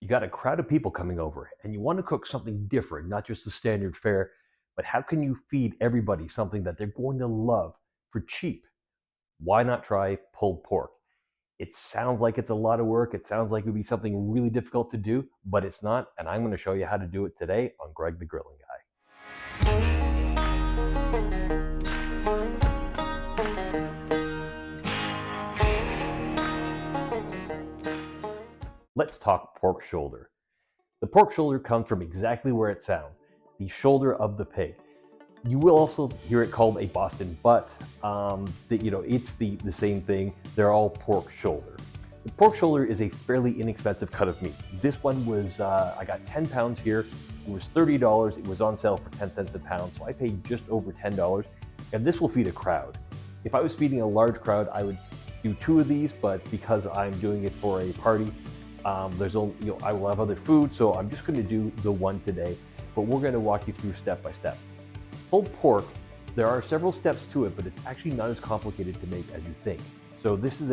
You got a crowd of people coming over and you want to cook something different, not just the standard fare, but how can you feed everybody something that they're going to love for cheap? Why not try pulled pork? It sounds like it's a lot of work. It sounds like it would be something really difficult to do, but it's not. And I'm going to show you how to do it today on Greg the Grilling Guy. Let's talk pork shoulder. The pork shoulder comes from exactly where it sounds, the shoulder of the pig. You will also hear it called a Boston butt. It's the same thing. They're all pork shoulder. The pork shoulder is a fairly inexpensive cut of meat. This one was, I got 10 pounds here. It was $30. It was on sale for 10 cents a pound, so I paid just over $10. And this will feed a crowd. If I was feeding a large crowd, I would do 2 of these, but because I'm doing it for a party, I will have other food, so I'm just going to do the one today. But we're going to walk you through step by step. Pulled pork, there are several steps to it, but it's actually not as complicated to make as you think. So this is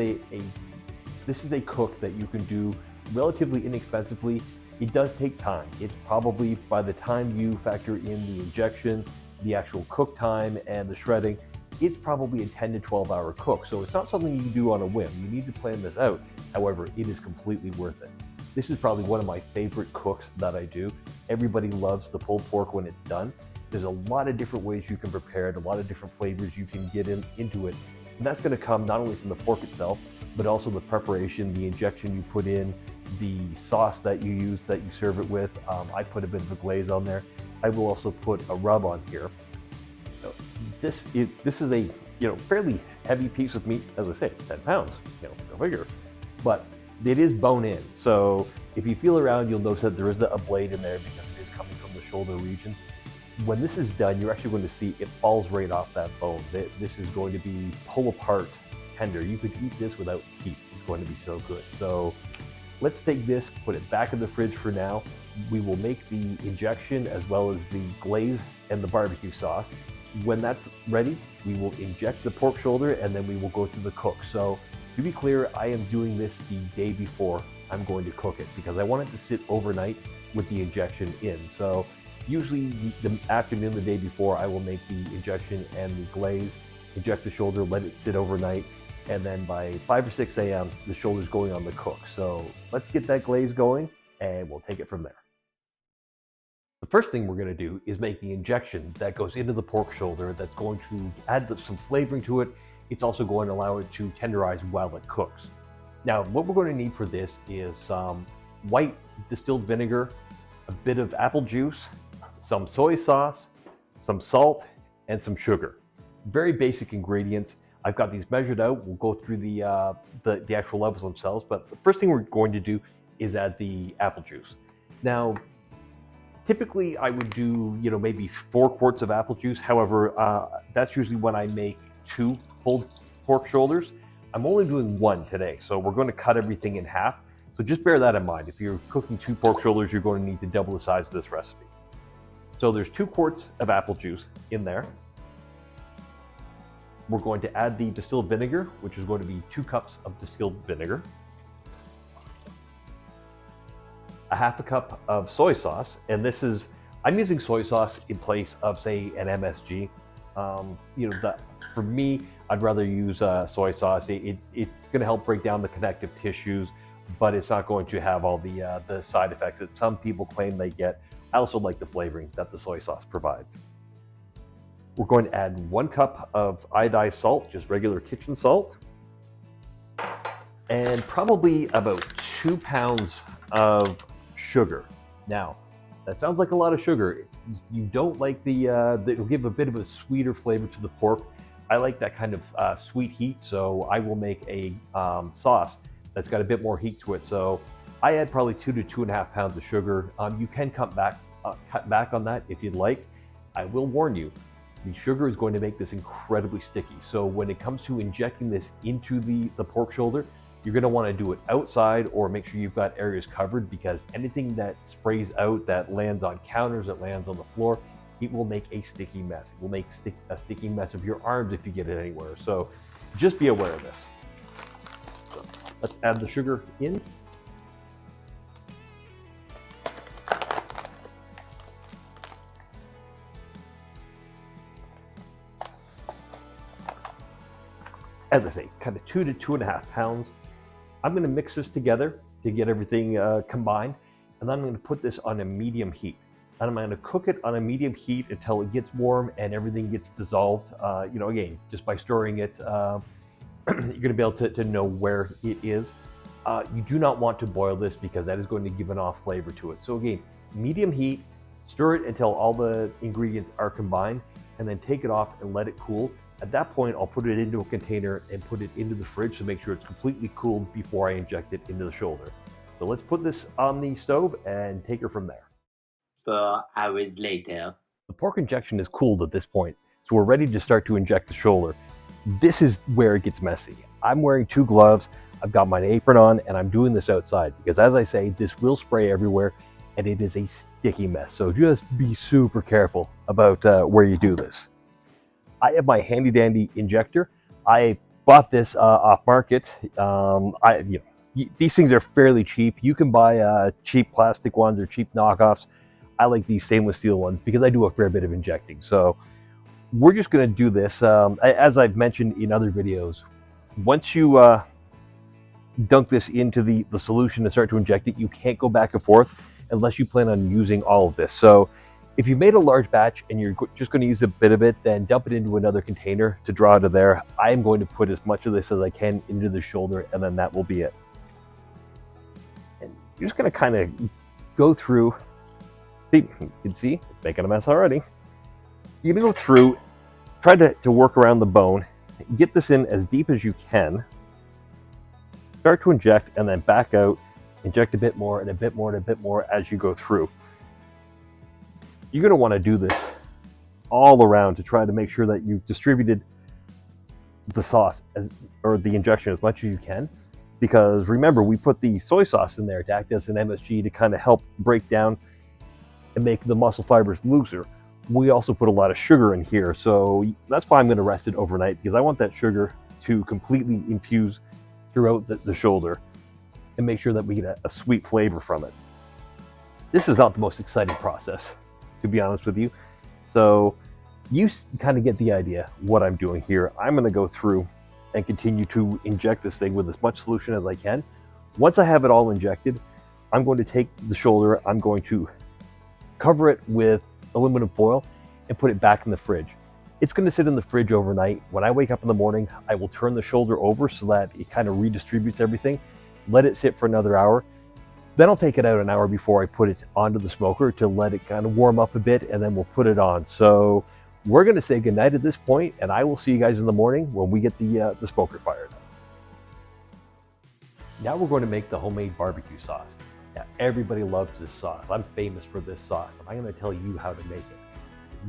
a cook that you can do relatively inexpensively. It does take time. It's probably, by the time you factor in the injection, the actual cook time, and the shredding, it's probably a 10 to 12 hour cook. So it's not something you can do on a whim. You need to plan this out. However, it is completely worth it. This is probably one of my favorite cooks that I do. Everybody loves the pulled pork when it's done. There's a lot of different ways you can prepare it, a lot of different flavors you can get into it. And that's going to come not only from the pork itself, but also the preparation, the injection you put in, the sauce that you use, that you serve it with. I put a bit of a glaze on there. I will also put a rub on here. So this is a fairly heavy piece of meat, as I say, 10 pounds, go figure. But it is bone in. So if you feel around, you'll notice that there is a blade in there because it is coming from the shoulder region. When this is done, you're actually going to see it falls right off that bone. This is going to be pull apart tender. You could eat this without heat. It's going to be so good. So let's take this, put it back in the fridge for now. We will make the injection as well as the glaze and the barbecue sauce. When that's ready, we will inject the pork shoulder and then we will go to the cook. So to be clear, I am doing this the day before I'm going to cook it because I want it to sit overnight with the injection in. So usually the afternoon, the day before, I will make the injection and the glaze, inject the shoulder, let it sit overnight, and then by 5 or 6 a.m., the shoulder's going on the cook. So let's get that glaze going, and we'll take it from there. The first thing we're going to do is make the injection that goes into the pork shoulder that's going to add some flavoring to it. It's also going to allow it to tenderize while it cooks. Now, what we're going to need for this is some white distilled vinegar, a bit of apple juice, some soy sauce, some salt, and some sugar. Very basic ingredients. I've got these measured out. We'll go through the actual levels themselves, but the first thing we're going to do is add the apple juice. Now, typically I would do, maybe 4 quarts of apple juice. However, that's usually when I make 2 pulled pork shoulders. I'm only doing 1 today, so we're going to cut everything in half. So just bear that in mind. If you're cooking 2 pork shoulders, you're going to need to double the size of this recipe. So there's 2 quarts of apple juice in there. We're going to add the distilled vinegar, which is going to be 2 cups of distilled vinegar. A half a cup of soy sauce, and I'm using soy sauce in place of, say, an MSG. For me, I'd rather use soy sauce. It's going to help break down the connective tissues, but it's not going to have all the side effects that some people claim they get. I also like the flavoring that the soy sauce provides. We're going to add 1 cup of iodized salt, just regular kitchen salt, and probably about 2 pounds of sugar. Now, that sounds like a lot of sugar. You don't like it'll give a bit of a sweeter flavor to the pork. I like that kind of sweet heat, so I will make a sauce that's got a bit more heat to it. So I add probably 2 to 2.5 pounds of sugar. You can cut back on that if you'd like. I will warn you, the sugar is going to make this incredibly sticky. So when it comes to injecting this into the pork shoulder, you're going to want to do it outside or make sure you've got areas covered, because anything that sprays out, that lands on counters, that lands on the floor, it will make a sticky mess. It will make a sticky mess of your arms if you get it anywhere. So just be aware of this. So let's add the sugar in. as I say, kind of 2 to 2.5 pounds. I'm going to mix this together to get everything combined, and then I'm going to put this on a medium heat. And I'm going to cook it on a medium heat until it gets warm and everything gets dissolved. Again, just by stirring it, you're going to be able to know where it is. You do not want to boil this because that is going to give an off flavor to it. So again, medium heat, stir it until all the ingredients are combined, and then take it off and let it cool. At that point, I'll put it into a container and put it into the fridge to make sure it's completely cooled before I inject it into the shoulder. So let's put this on the stove and take her from there. 4 hours later. The pork injection is cooled at this point, so we're ready to start to inject the shoulder. This is where it gets messy. I'm wearing 2 gloves, I've got my apron on, and I'm doing this outside because, as I say, this will spray everywhere and it is a sticky mess. So just be super careful about where you do this. I have my handy dandy injector. I bought this off market. These things are fairly cheap. You can buy cheap plastic ones or cheap knockoffs. I like these stainless steel ones because I do a fair bit of injecting. So we're just going to do this. As I've mentioned in other videos, once you dunk this into the solution and start to inject it, you can't go back and forth unless you plan on using all of this. So if you made a large batch and you're just going to use a bit of it, then dump it into another container to draw out of there. I'm going to put as much of this as I can into the shoulder, and then that will be it. And you're just going to kind of go through. See, you can see it's making a mess already. You're going to go through, try to work around the bone, get this in as deep as you can, start to inject, and then back out, inject a bit more and a bit more and a bit more as you go through. You're going to want to do this all around to try to make sure that you've distributed the sauce or the injection as much as you can, because remember, we put the soy sauce in there to act as an MSG to kind of help break down and make the muscle fibers looser. We also put a lot of sugar in here, so that's why I'm going to rest it overnight, because I want that sugar to completely infuse throughout the shoulder and make sure that we get a sweet flavor from it. This is not the most exciting process, to be honest with you. So you kind of get the idea what I'm doing here. I'm going to go through and continue to inject this thing with as much solution as I can. Once I have it all injected, I'm going to take the shoulder, I'm going to cover it with aluminum foil and put it back in the fridge. It's going to sit in the fridge overnight. When I wake up in the morning, I will turn the shoulder over so that it kind of redistributes everything, let it sit for another hour. Then I'll take it out an hour before I put it onto the smoker to let it kind of warm up a bit, and then we'll put it on. So we're going to say goodnight at this point, and I will see you guys in the morning when we get the smoker fired up. Now we're going to make the homemade barbecue sauce. Now everybody loves this sauce. I'm famous for this sauce, and I'm going to tell you how to make it.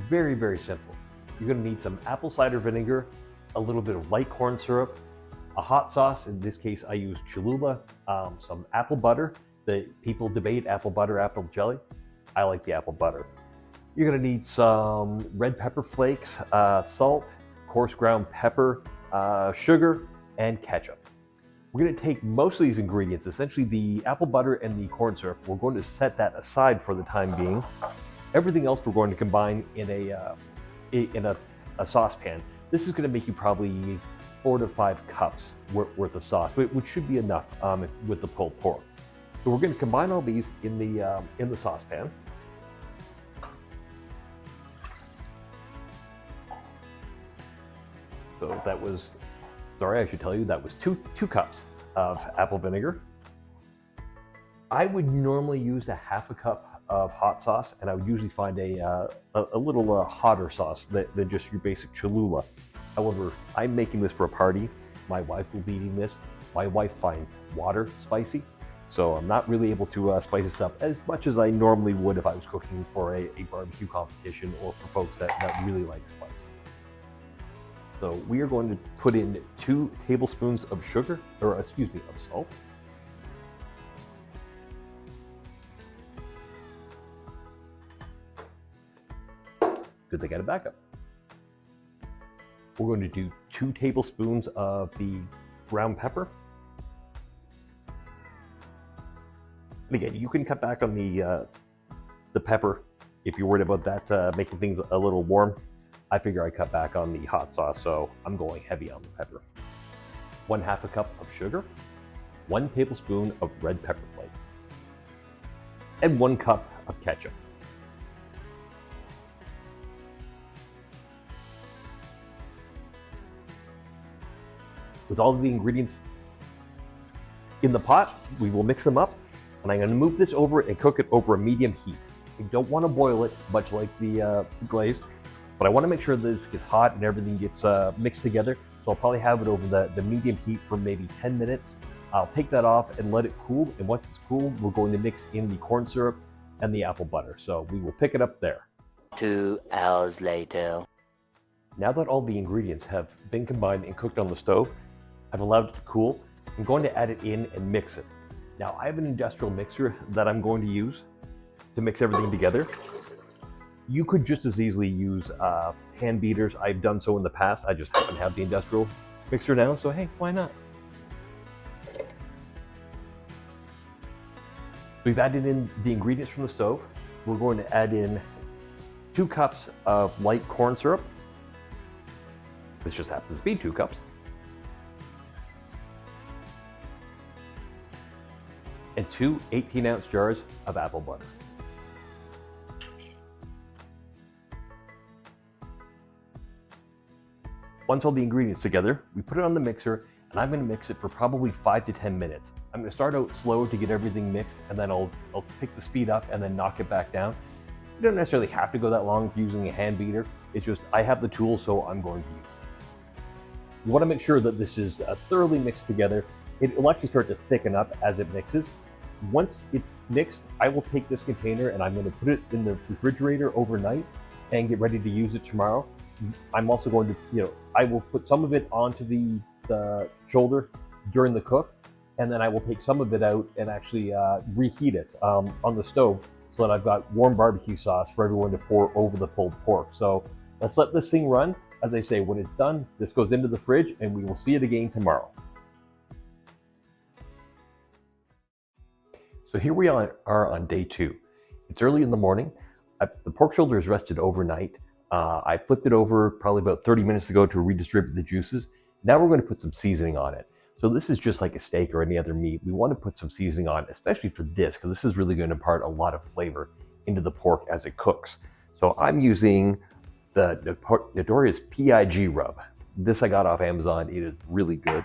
Very, very simple. You're going to need some apple cider vinegar, a little bit of light corn syrup, a hot sauce. In this case, I use Cholula, some apple butter. The people debate apple butter, apple jelly. I like the apple butter. You're going to need some red pepper flakes, salt, coarse ground pepper, sugar, and ketchup. We're going to take most of these ingredients, essentially the apple butter and the corn syrup. We're going to set that aside for the time being. Everything else we're going to combine in a saucepan. This is going to make you probably 4 to 5 cups worth of sauce, which should be enough with the pulled pork. So we're going to combine all these in the saucepan. So that was, sorry, I should tell you, that was two cups of apple vinegar. I would normally use a half a cup of hot sauce, and I would usually find a little hotter sauce than just your basic Cholula. However, I'm making this for a party. My wife will be eating this. My wife finds water spicy, so I'm not really able to spice this up as much as I normally would if I was cooking for a barbecue competition or for folks that really like spice. So we are going to put in 2 tablespoons of sugar, or excuse me, of salt. Good thing I got a backup. We're going to do 2 tablespoons of the ground pepper. And again, you can cut back on the pepper if you're worried about that making things a little warm. I figure I cut back on the hot sauce, so I'm going heavy on the pepper. 1/2 cup of sugar, 1 tablespoon of red pepper flakes, and 1 cup of ketchup. With all of the ingredients in the pot, we will mix them up, and I'm going to move this over and cook it over a medium heat. I don't want to boil it, much like the glaze, but I want to make sure this gets hot and everything gets mixed together. So I'll probably have it over the medium heat for maybe 10 minutes. I'll take that off and let it cool, and once it's cool, we're going to mix in the corn syrup and the apple butter. So we will pick it up there. 2 hours later. Now that all the ingredients have been combined and cooked on the stove, I've allowed it to cool. I'm going to add it in and mix it. Now I have an industrial mixer that I'm going to use to mix everything together. You could just as easily use hand beaters. I've done so in the past. I just happen to have the industrial mixer now, so hey, why not? We've added in the ingredients from the stove. We're going to add in 2 cups of light corn syrup. This just happens to be 2 cups. And 2 18-ounce jars of apple butter. Once all the ingredients together, we put it on the mixer, and I'm going to mix it for probably 5 to 10 minutes. I'm going to start out slow to get everything mixed, and then I'll pick the speed up and then knock it back down. You don't necessarily have to go that long using a hand beater. It's just I have the tool, so I'm going to use it. You want to make sure that this is thoroughly mixed together. It will actually start to thicken up as it mixes. Once it's mixed, I will take this container and I'm going to put it in the refrigerator overnight and get ready to use it tomorrow. I'm also going to, I will put some of it onto the shoulder during the cook, and then I will take some of it out and actually reheat it on the stove so that I've got warm barbecue sauce for everyone to pour over the pulled pork. So let's let this thing run. As I say, when it's done, this goes into the fridge and we will see it again tomorrow. So here we are on day 2. It's early in the morning. The pork shoulder is rested overnight. I flipped it over probably about 30 minutes ago to redistribute the juices. Now we're going to put some seasoning on it. So this is just like a steak or any other meat. We want to put some seasoning on, especially for this, because this is really going to impart a lot of flavor into the pork as it cooks. So I'm using the notorious PIG rub. This I got off Amazon. It is really good.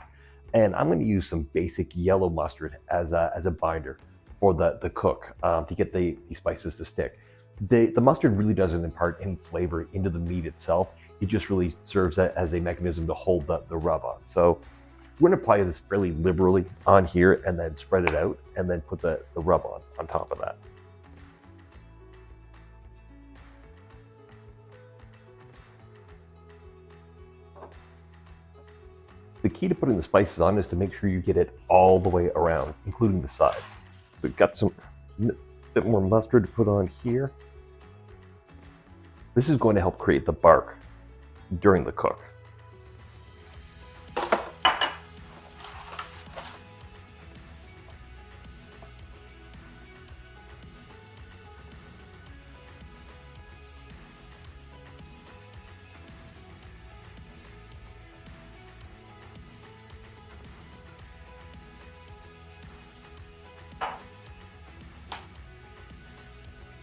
And I'm going to use some basic yellow mustard as a binder for the cook to get the spices to stick. The mustard really doesn't impart any flavor into the meat itself. It just really serves as a mechanism to hold the rub on. So we're going to apply this fairly liberally on here and then spread it out and then put the rub on top of that. The key to putting the spices on is to make sure you get it all the way around, including the sides. So we've got some bit more mustard to put on here. This is going to help create the bark during the cook.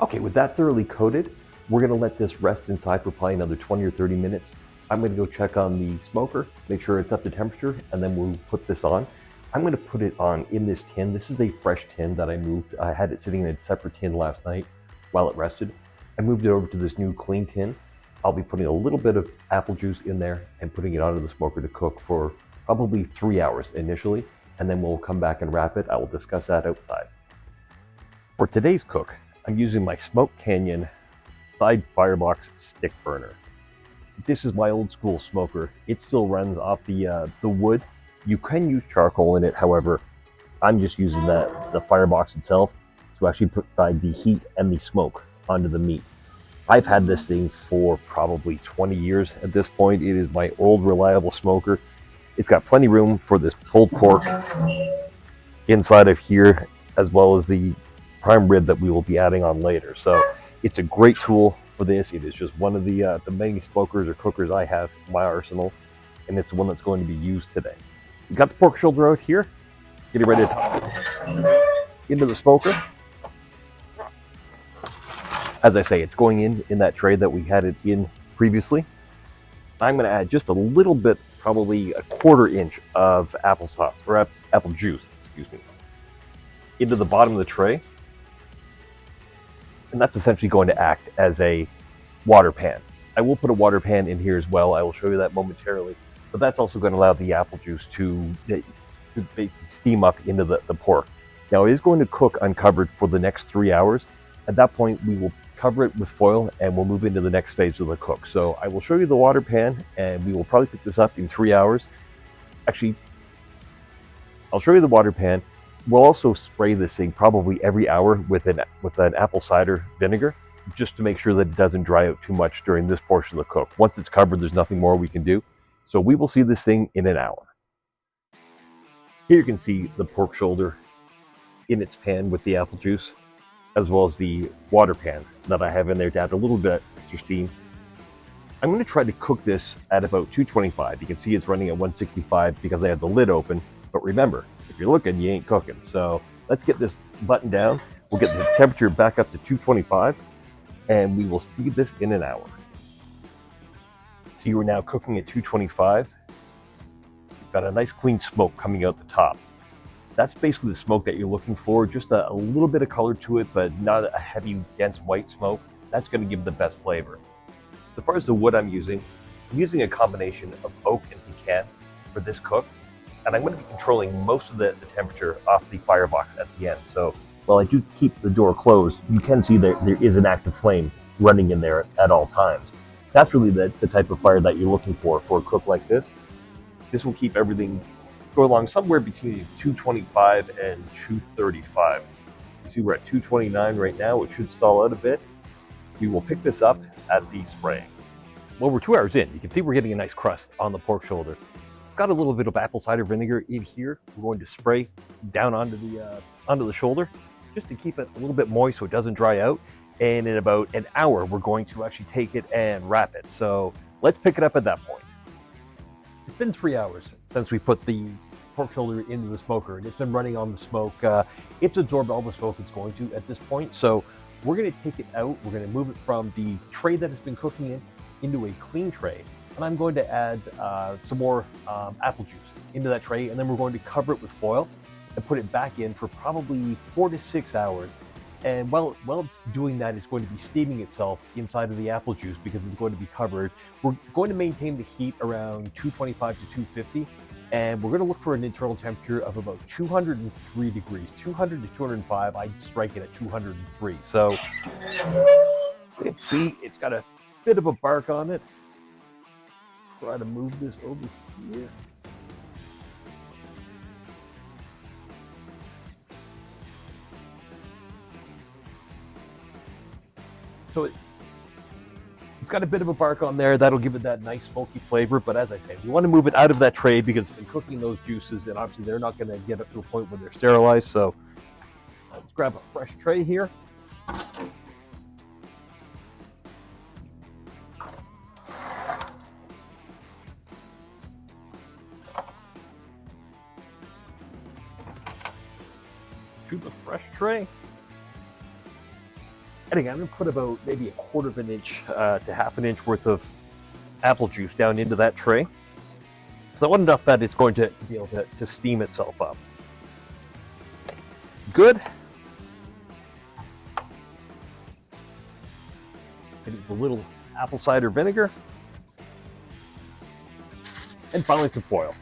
Okay, with that thoroughly coated, we're going to let this rest inside for probably another 20 or 30 minutes. I'm going to go check on the smoker, make sure it's up to temperature, and then we'll put this on. I'm going to put it on in this tin. This is a fresh tin that I moved. I had it sitting in a separate tin last night while it rested. I moved it over to this new clean tin. I'll be putting a little bit of apple juice in there and putting it onto the smoker to cook for probably 3 hours initially, and then we'll come back and wrap it. I will discuss that outside. For today's cook, I'm using my Smoke Canyon side firebox stick burner. This is my old school smoker. It still runs off the wood. You can use charcoal in it, however, I'm just using the firebox itself to actually provide the heat and the smoke onto the meat. I've had this thing for probably 20 years at this point. It is my old reliable smoker. It's got plenty of room for this pulled pork inside of here, as well as the prime rib that we will be adding on later. So it's a great tool for this. It is just one of the many smokers or cookers I have in my arsenal, and it's the one that's going to be used today. We got the pork shoulder out here, getting ready to toss into the smoker. As I say, it's going in that tray that we had it in previously. I'm going to add just a little bit, probably a 1/4 inch of applesauce, or apple juice, excuse me, into the bottom of the tray. And that's essentially going to act as a water pan. I will put a water pan in here as well. I will show you that momentarily. But that's also going to allow the apple juice to basically steam up into the pork. Now, it is going to cook uncovered for the next 3 hours. At that point, we will cover it with foil and we'll move into the next phase of the cook. So I will show you the water pan and we will probably pick this up in 3 hours. Actually, I'll show you the water pan. We'll also spray this thing probably every hour with an apple cider vinegar, just to make sure that it doesn't dry out too much during this portion of the cook. Once it's covered, there's nothing more we can do. So we will see this thing in an hour. Here you can see the pork shoulder in its pan with the apple juice, as well as the water pan that I have in there to add a little bit extra steam. I'm going to try to cook this at about 225. You can see it's running at 165 because I have the lid open. But remember, if you're looking, you ain't cooking. So let's get this button down. We'll get the temperature back up to 225 and we will see this in an hour. So you are now cooking at 225. You've got a nice clean smoke coming out the top. That's basically the smoke that you're looking for, just a little bit of color to it, but not a heavy, dense white smoke. That's going to give the best flavor. As far as the wood I'm using a combination of oak and pecan for this cook, and I'm going to be controlling most of the temperature off the firebox at the end. So while I do keep the door closed, you can see there is an active flame running in there at all times. That's really the type of fire that you're looking for a cook like this. This will keep everything go along somewhere between 225 and 235. You see we're at 229 right now. It should stall out a bit. We will pick this up at the spraying. Well, we're 2 hours in. You can see we're getting a nice crust on the pork shoulder. Got a little bit of apple cider vinegar in here. We're going to spray down onto the shoulder just to keep it a little bit moist so it doesn't dry out. And in about an hour, we're going to actually take it and wrap it. So let's pick it up at that point. It's been 3 hours since we put the pork shoulder into the smoker, and it's been running on the smoke. It's absorbed all the smoke it's going to at this point. So we're going to take it out. We're going to move it from the tray that it's been cooking in into a clean tray. And I'm going to add some more apple juice into that tray, and then we're going to cover it with foil and put it back in for probably 4 to 6 hours. And while it's doing that, it's going to be steaming itself inside of the apple juice because it's going to be covered. We're going to maintain the heat around 225 to 250, and we're going to look for an internal temperature of about 203 degrees, 200 to 205. I'd strike it at 203. So let's see, it's got a bit of a bark on it. Try to move this over here. So it's got a bit of a bark on there. That'll give it that nice smoky flavor. But as I say, we want to move it out of that tray because it's been cooking those juices, and obviously they're not going to get up to a point where they're sterilized. So let's grab a fresh tray here. To the fresh tray. And again, I'm going to put about maybe 1/4 of an inch to 1/2 an inch worth of apple juice down into that tray. So I want enough that it's going to be able to steam itself up. Good. And a little apple cider vinegar. And finally some foil.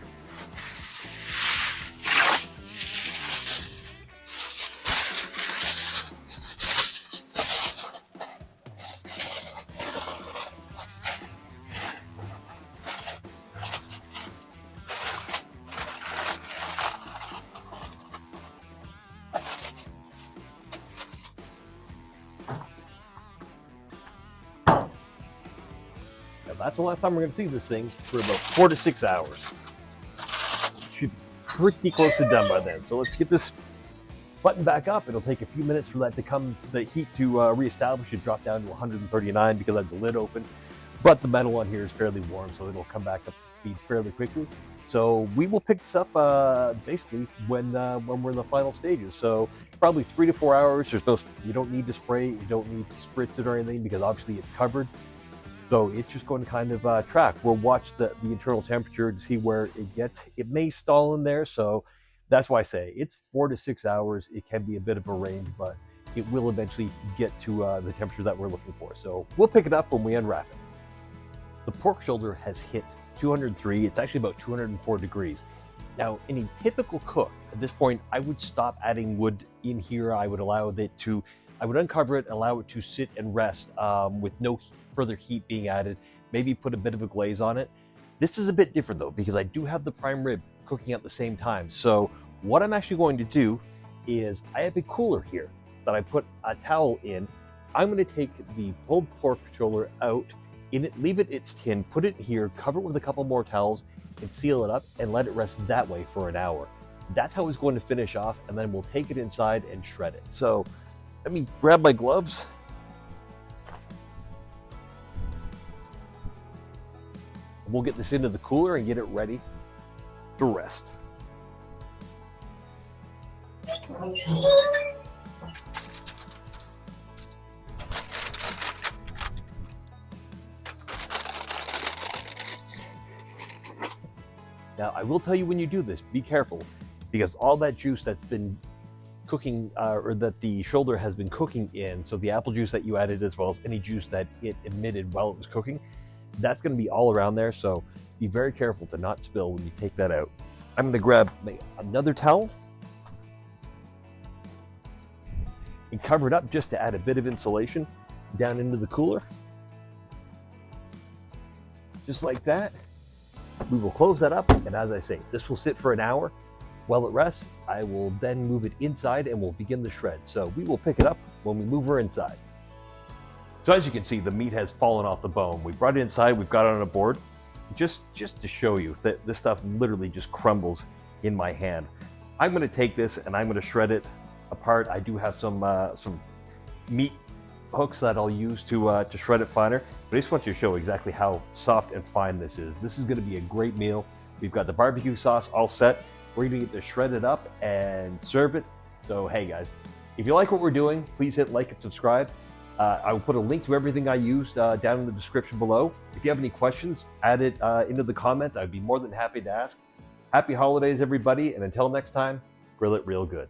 That's the last time we're going to see this thing for about 4 to 6 hours. Should be pretty close to done by then. So let's get this button back up. It'll take a few minutes for that to come, the heat to reestablish. It dropped down to 139 because I have the lid open. But the metal on here is fairly warm, so it'll come back up to speed fairly quickly. So we will pick this up basically when we're in the final stages. So probably 3 to 4 hours. You don't need to spray it, you don't need to spritz it or anything because obviously it's covered. So it's just going to kind of track. We'll watch the internal temperature to see where it gets. It may stall in there, so that's why I say it's 4 to 6 hours. It can be a bit of a range, but it will eventually get to the temperature that we're looking for. So we'll pick it up when we unwrap it. The pork shoulder has hit 203. It's actually about 204 degrees. Now, in a typical cook, at this point, I would stop adding wood in here. I would uncover it, allow it to sit and rest with no further heat being added, maybe put a bit of a glaze on it. This is a bit different though, because I do have the prime rib cooking at the same time. So what I'm actually going to do is I have a cooler here that I put a towel in. I'm going to take the pulled pork shoulder out, leave it its tin, put it here, cover it with a couple more towels, and seal it up and let it rest that way for an hour. That's how it's going to finish off, and then we'll take it inside and shred it. So let me grab my gloves. We'll get this into the cooler and get it ready to rest. Now, I will tell you when you do this, be careful, because all that juice that's been cooking, or that the shoulder has been cooking in, so the apple juice that you added as well as any juice that it emitted while it was cooking, that's going to be all around there, so be very careful to not spill when you take that out. I'm going to grab another towel and cover it up just to add a bit of insulation down into the cooler. Just like that. We will close that up, and as I say, this will sit for an hour. While it rests, I will then move it inside and we'll begin the shred. So we will pick it up when we move her inside. So as you can see, the meat has fallen off the bone. We brought it inside, we've got it on a board, just to show you that this stuff literally just crumbles in my hand. I'm going to take this and I'm going to shred it apart. I do have some meat hooks that I'll use to shred it finer, but I just want you to show exactly how soft and fine this is. This is going to be a great meal. We've got the barbecue sauce all set. We're going to get this shredded up and serve it. So hey guys, if you like what we're doing, please hit like and subscribe. I will put a link to everything I used down in the description below. If you have any questions, add it into the comments. I'd be more than happy to ask. Happy holidays, everybody, and until next time, grill it real good.